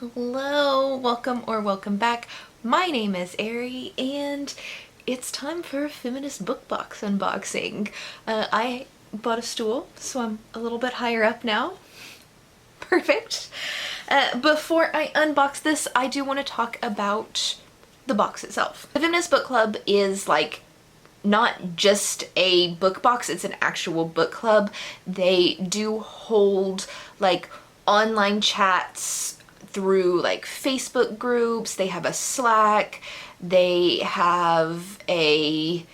Hello, welcome or welcome back. My name is Ari and it's time for a feminist book box unboxing. I bought a stool, so I'm a little bit higher up now. Perfect. Before I unbox this, I do want to talk about the box itself. The Feminist Book Club is like not just a book box, it's an actual book club. They do hold like online chats through like Facebook groups, they have a Slack, they have a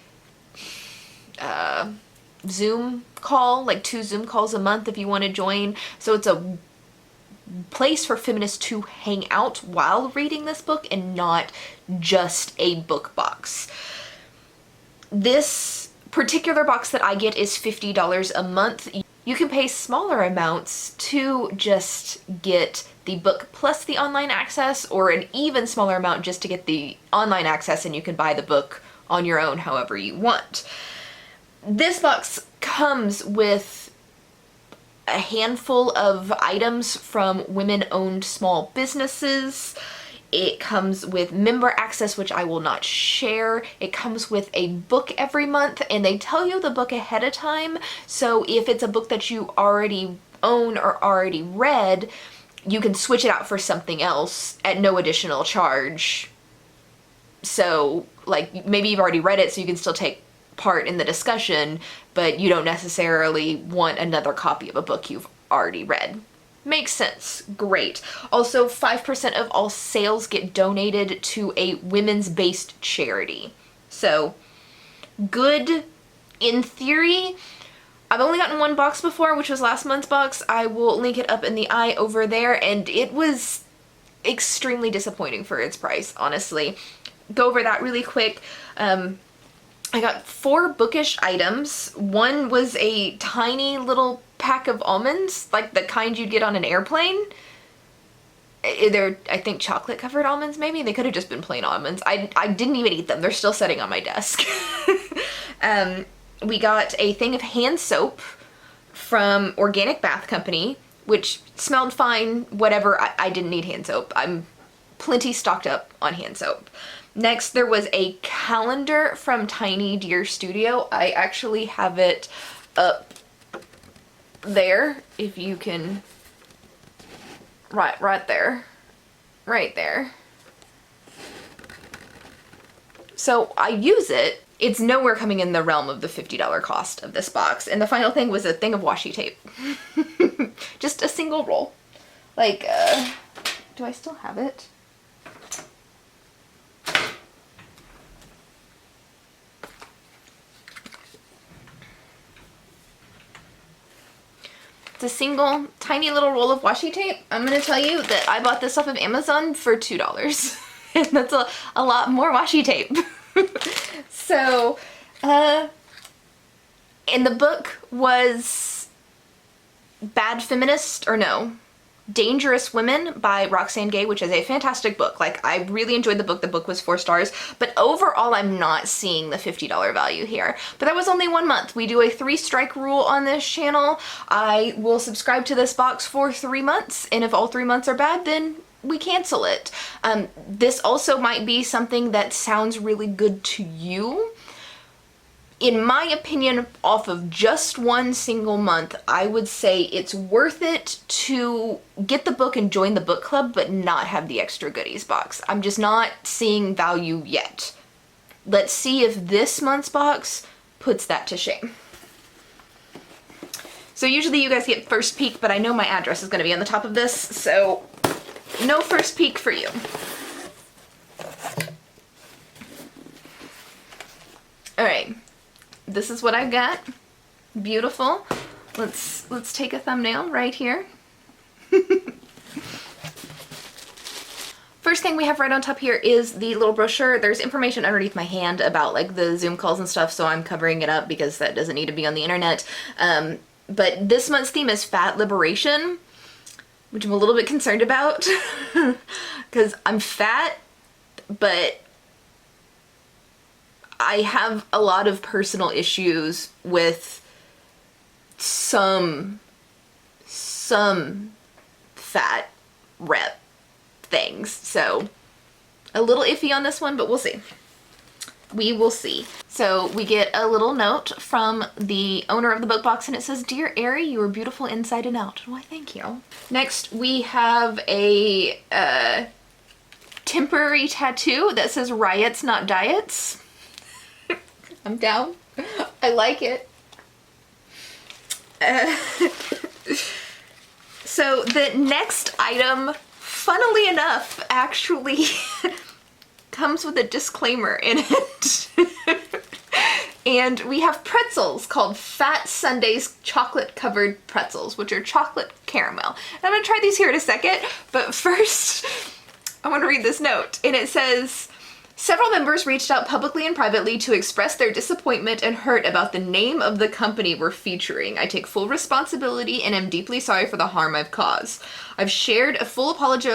Zoom call, like 2 Zoom calls a month if you want to join. So it's a place for feminists to hang out while reading this book and not just a book box. This particular box that I get is $50 a month. You can pay smaller amounts to just get the book plus the online access, or an even smaller amount just to get the online access and you can buy the book on your own however you want. This box comes with a handful of items from women-owned small businesses. It comes with member access, which I will not share. It comes with a book every month, and they tell you the book ahead of time. So if it's a book that you already own or already read, you can switch it out for something else at no additional charge. So like maybe you've already read it, so you can still take part in the discussion, but you don't necessarily want another copy of a book you've already read. Makes sense. Great. Also, 5% of all sales get donated to a women's-based charity. So, good in theory. I've only gotten one box before, which was last month's box. I will link it up in the eye over there, and it was extremely disappointing for its price, honestly. Go over that really quick. I got 4 bookish items. One was a tiny little pack of almonds, like the kind you'd get on an airplane. They're, I think, chocolate covered almonds maybe? They could have just been plain almonds. I didn't even eat them. They're still sitting on my desk. We got a thing of hand soap from Organic Bath Company, which smelled fine, whatever. I didn't need hand soap. I'm plenty stocked up on hand soap. Next, there was a calendar from Tiny Deer Studio. I actually have it up there, if you can, right there, right there. So I use it. It's nowhere coming in the realm of the $50 cost of this box. And the final thing was a thing of washi tape. Just a single roll. Like, do I still have it? It's a single, tiny little roll of washi tape. I'm gonna tell you that I bought this off of Amazon for $2. And that's a lot more washi tape. So, and the book was Dangerous Women by Roxane Gay, which is a fantastic book. Like, I really enjoyed the book. The book was 4 stars, but overall I'm not seeing the $50 value here. But that was only 1 month. We do a 3-strike rule on this channel. I will subscribe to this box for 3 months, and if all 3 months are bad, then we cancel it. This also might be something that sounds really good to you. In my opinion, off of just 1 single month, I would say it's worth it to get the book and join the book club, but not have the extra goodies box. I'm just not seeing value yet. Let's see if this month's box puts that to shame. So usually you guys get first peek, but I know my address is going to be on the top of this, so no first peek for you. Alright. This is what I got. Beautiful. Let's take a thumbnail right here. First thing we have right on top here is the little brochure. There's information underneath my hand about like the Zoom calls and stuff, so I'm covering it up because that doesn't need to be on the internet. But this month's theme is fat liberation, which I'm a little bit concerned about because I'm fat, but I have a lot of personal issues with some fat things. So a little iffy on this one, but we'll see. We will see. So we get a little note from the owner of the book box, and it says, "Dear Ari, you are beautiful inside and out." Why, thank you. Next, we have a temporary tattoo that says "Riots, Not Diets." I'm down. I like it. So the next item, funnily enough, actually comes with a disclaimer in it. And we have pretzels called Fat Sundays chocolate covered pretzels, which are chocolate caramel. And I'm gonna try these here in a second, but first I want to read this note. And it says, "Several members reached out publicly and privately to express their disappointment and hurt about the name of the company we're featuring. I take full responsibility and am deeply sorry for the harm I've caused. I've shared a full apology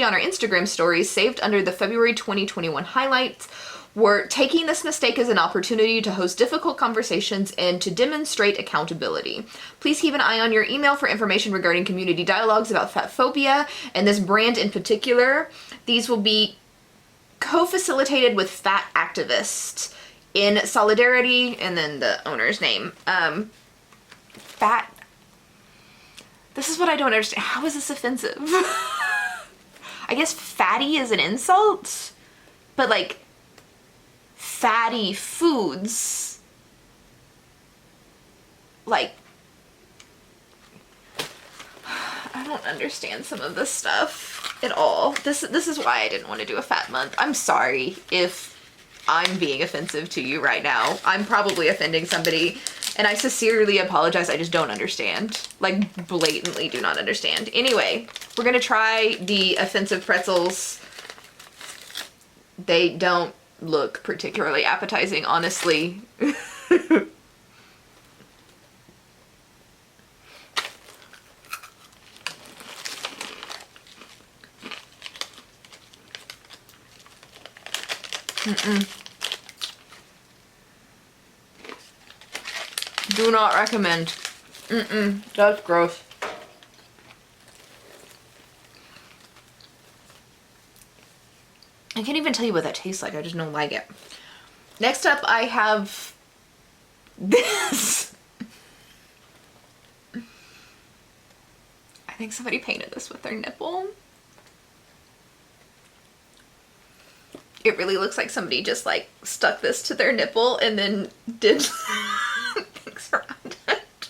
on our Instagram stories saved under the February 2021 highlights. We're taking this mistake as an opportunity to host difficult conversations and to demonstrate accountability. Please keep an eye on your email for information regarding community dialogues about fat phobia and this brand in particular. These will be co-facilitated with fat activists in solidarity," and then the owner's name. Fat. This is what I don't understand. How is this offensive? I guess fatty is an insult, but like fatty foods, like, I don't understand some of this stuff at all. This is why I didn't want to do a fat month. I'm sorry if I'm being offensive to you right now. I'm probably offending somebody, and I sincerely apologize. I just don't understand. Like, blatantly do not understand. Anyway, we're gonna try the offensive pretzels. They don't look particularly appetizing, honestly. Do not recommend. That's gross. I can't even tell you what that tastes like. I just don't like it. Next up, I have this. I think somebody painted this with their nipple. It really looks like somebody just like stuck this to their nipple and then did things around it.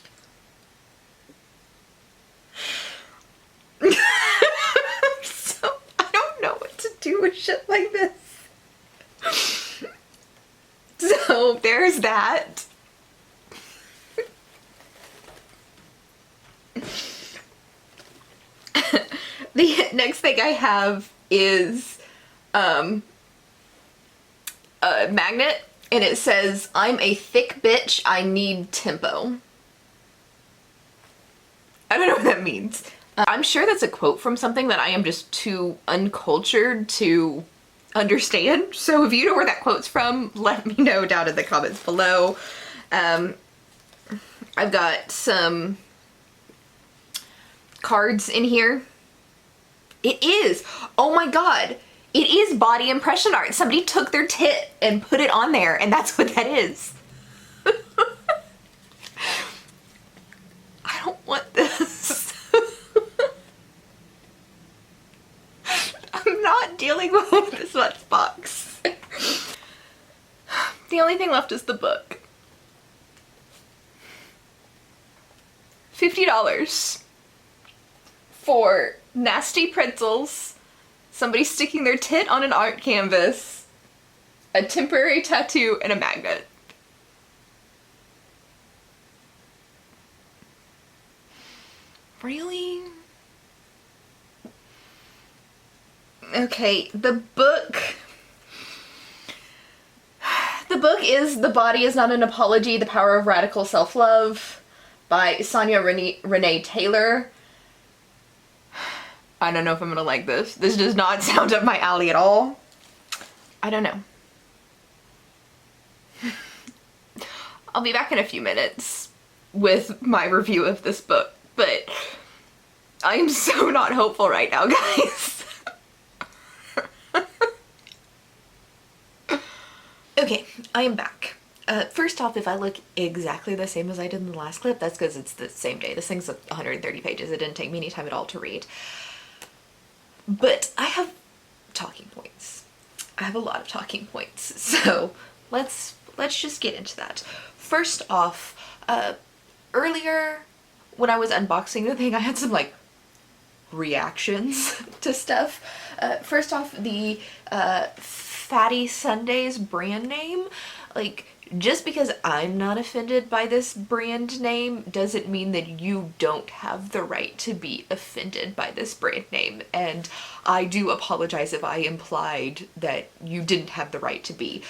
So I don't know what to do with shit like this. So there's that. The next thing I have is a magnet, and it says, "I'm a thick bitch, I need tempo." I don't know what that means. I'm sure that's a quote from something that I am just too uncultured to understand. So if you know where that quote's from, let me know down in the comments below. I've got some cards in here. It is, oh my god, it is body impression art. Somebody took their tit and put it on there, and that's what that is. I don't want this. I'm not dealing with this much box. The only thing left is the book. $50 for nasty pretzels, somebody sticking their tit on an art canvas, a temporary tattoo, and a magnet. Really? Okay, the book is The Body Is Not an Apology, The Power of Radical Self-Love by Sonia Renee Taylor. I don't know if I'm gonna like this. This does not sound up my alley at all. I don't know. I'll be back in a few minutes with my review of this book, but I am so not hopeful right now, guys. Okay, I am back. First off, if I look exactly the same as I did in the last clip, that's because it's the same day. This thing's 130 pages. It didn't take me any time at all to read. But I have talking points. I have a lot of talking points. So let's just get into that. First off, earlier when I was unboxing the thing, I had some like reactions to stuff. First off, the Fatty Sundays brand name. Like, just because I'm not offended by this brand name doesn't mean that you don't have the right to be offended by this brand name. And I do apologize if I implied that you didn't have the right to be.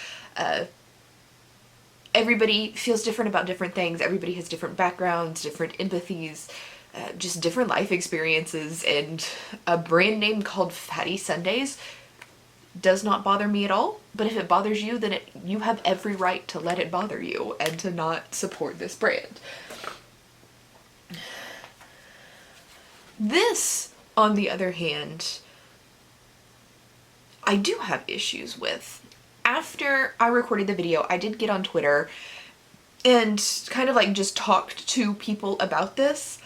Everybody feels different about different things. Everybody has different backgrounds, different empathies, just different life experiences, and a brand name called Fatty Sundays does not bother me at all. But if it bothers you, then you have every right to let it bother you and to not support this brand. This, on the other hand, I do have issues with. After I recorded the video, I did get on Twitter and kind of like just talked to people about this.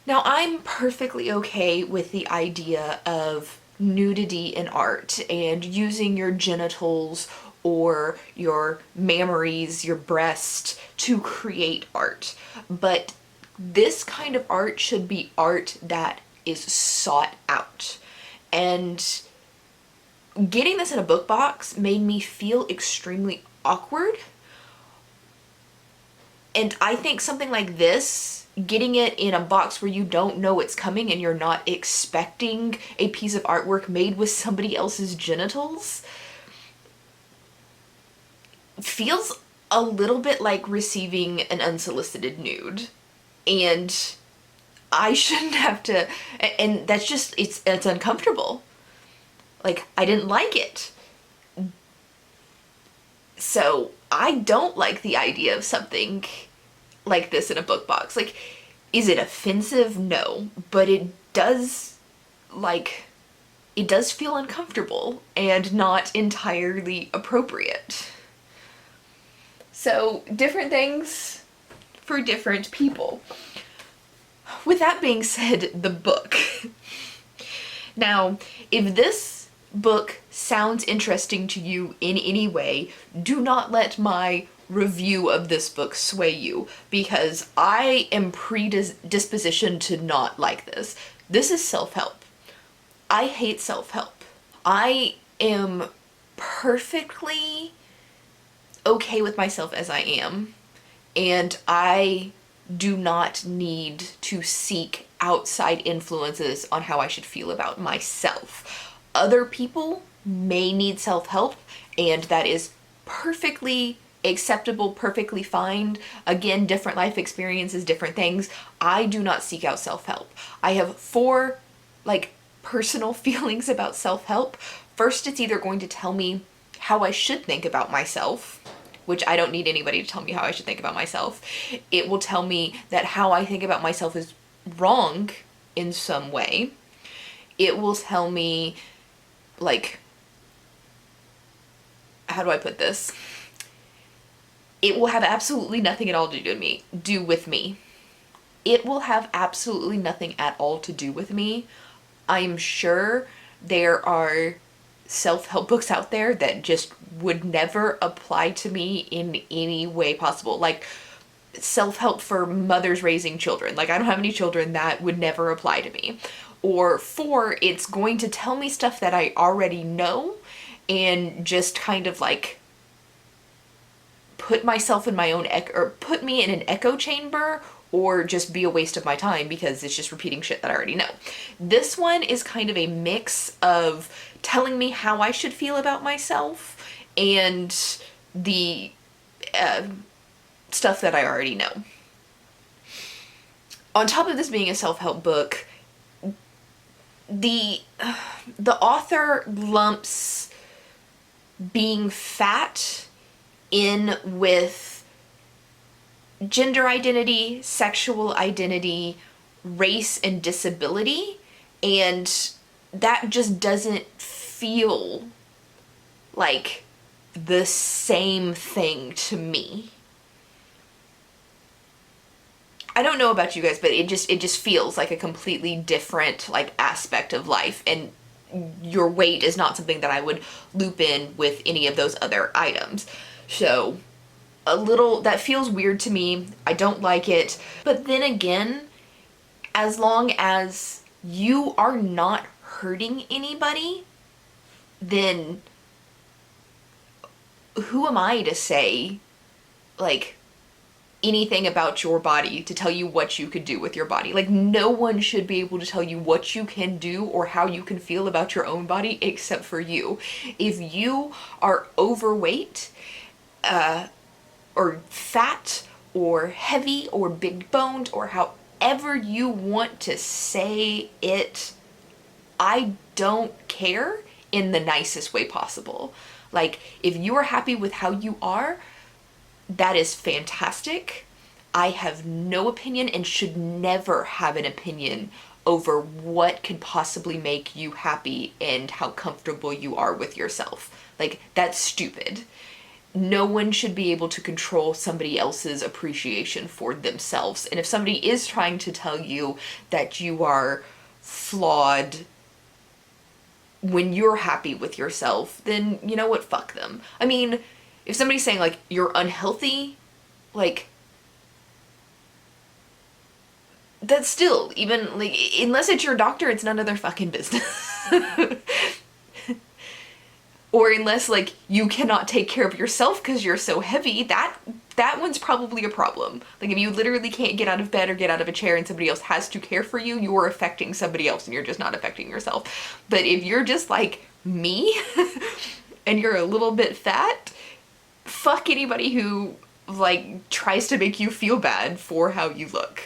Now, I'm perfectly okay with the idea of nudity in art and using your genitals or your mammaries, your breast, to create art. But this kind of art should be art that is sought out. And getting this in a book box made me feel extremely awkward. And I think something like this, getting it in a box where you don't know it's coming and you're not expecting a piece of artwork made with somebody else's genitals, feels a little bit like receiving an unsolicited nude. And I shouldn't have to, and that's just, it's uncomfortable. Like, I didn't like it. So I don't like the idea of something like this in a book box. Like, is it offensive? No, but it does feel uncomfortable and not entirely appropriate. So different things for different people. With that being said, the book. Now, if this book sounds interesting to you in any way, do not let my review of this book sway you, because I am predispositioned to not like this. This is self-help. I hate self-help. I am perfectly okay with myself as I am, and I do not need to seek outside influences on how I should feel about myself. Other people may need self-help, and that is perfectly acceptable, perfectly fine. Again, different life experiences, different things. I do not seek out self-help. I have 4 personal feelings about self-help. First, it's either going to tell me how I should think about myself, which I don't need anybody to tell me how I should think about myself. It will tell me that how I think about myself is wrong in some way. It will tell me, how do I put this? It will have absolutely nothing at all to do with me. It will have absolutely nothing at all to do with me. I'm sure there are self-help books out there that just would never apply to me in any way possible. Like self-help for mothers raising children. Like, I don't have any children, that would never apply to me. Or 4, it's going to tell me stuff that I already know and just kind of put myself in my own or put me in an echo chamber, or just be a waste of my time because it's just repeating shit that I already know. This one is kind of a mix of telling me how I should feel about myself and the stuff that I already know. On top of this being a self-help book, the author lumps being fat in with gender identity, sexual identity, race and disability, and that just doesn't feel like the same thing to me. I don't know about you guys, but it just feels like a completely different like aspect of life, and your weight is not something that I would loop in with any of those other items. So that feels weird to me. I don't like it. But then again, as long as you are not hurting anybody, then who am I to say like anything about your body, to tell you what you could do with your body? Like, no one should be able to tell you what you can do or how you can feel about your own body except for you. If you are overweight, or fat, or heavy, or big boned, or however you want to say it, I don't care, in the nicest way possible. Like, if you are happy with how you are, that is fantastic. I have no opinion and should never have an opinion over what could possibly make you happy and how comfortable you are with yourself. Like, that's stupid. No one should be able to control somebody else's appreciation for themselves. And if somebody is trying to tell you that you are flawed when you're happy with yourself, then you know what? Fuck them. I mean, if somebody's saying like you're unhealthy, like, that's still, even like, unless it's your doctor, it's none of their fucking business. Or unless like you cannot take care of yourself because you're so heavy, that one's probably a problem. Like, if you literally can't get out of bed or get out of a chair and somebody else has to care for you, you're affecting somebody else and you're just not affecting yourself. But if you're just like me and you're a little bit fat, fuck anybody who like tries to make you feel bad for how you look.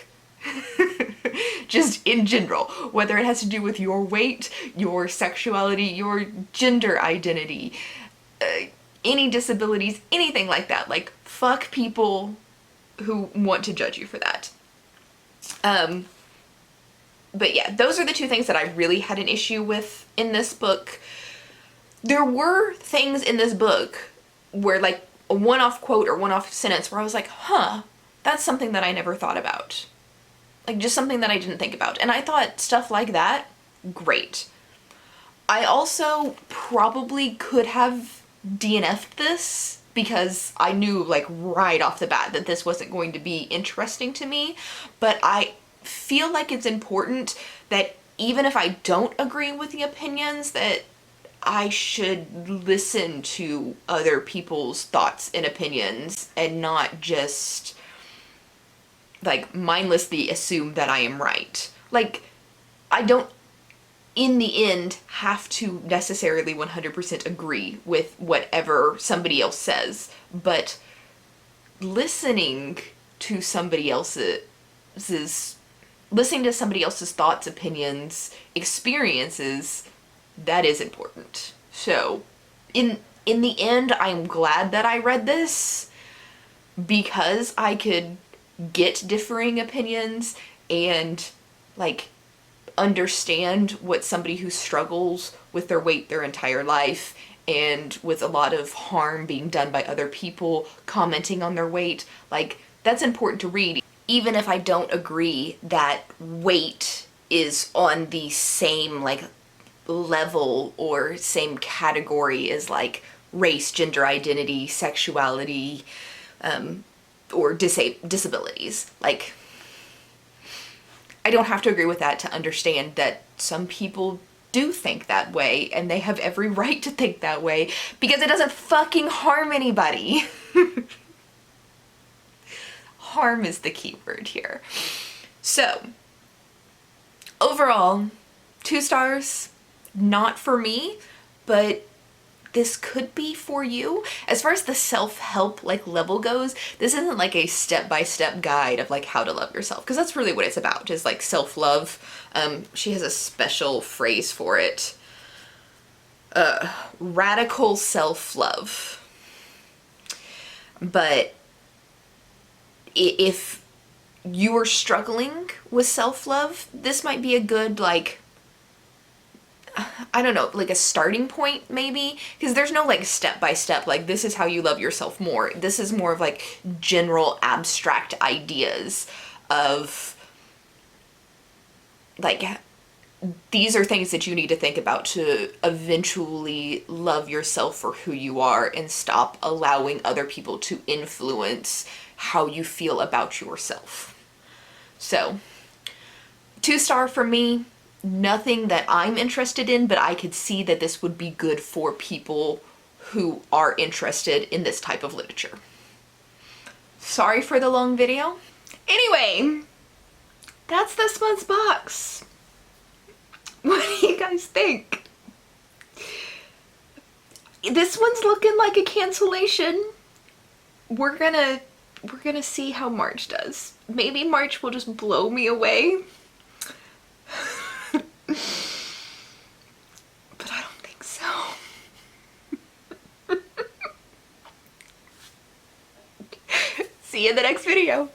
Just in general, whether it has to do with your weight, your sexuality, your gender identity, any disabilities, anything like that. Like, fuck people who want to judge you for that. But yeah, those are the two things that I really had an issue with in this book. There were things in this book where, like, a one-off quote or one-off sentence where I was like, huh, that's something that I never thought about. Like, just something that I didn't think about. And I thought stuff like that, great. I also probably could have DNF'd this because I knew, like, right off the bat that this wasn't going to be interesting to me. But I feel like it's important that even if I don't agree with the opinions, that I should listen to other people's thoughts and opinions and not just like mindlessly assume that I am right. Like, I don't, in the end, have to necessarily 100% agree with whatever somebody else says, but listening to somebody else's thoughts, opinions, experiences, that is important. So, in the end, I'm glad that I read this because I could get differing opinions and like understand what somebody who struggles with their weight their entire life and with a lot of harm being done by other people commenting on their weight, like, that's important to read. Even if I don't agree that weight is on the same like level or same category as like race, gender identity, sexuality, or disabilities. Like, I don't have to agree with that to understand that some people do think that way, and they have every right to think that way because it doesn't fucking harm anybody. Harm is the key word here. So, overall, 2 stars. Not for me, but this could be for you. As far as the self-help like level goes, this isn't like a step-by-step guide of like how to love yourself, because that's really what it's about, is like self-love. She has a special phrase for it. Radical self-love. But if you are struggling with self-love, this might be a good, like, I don't know, like a starting point maybe, because there's no like step by step, like this is how you love yourself more. This is more of like general abstract ideas of like, these are things that you need to think about to eventually love yourself for who you are and stop allowing other people to influence how you feel about yourself. So, 2-star for me. Nothing that I'm interested in, but I could see that this would be good for people who are interested in this type of literature. Sorry for the long video. Anyway, that's this month's box. What do you guys think? This one's looking like a cancellation. We're gonna see how March does. Maybe March will just blow me away. But I don't think so. See you in the next video.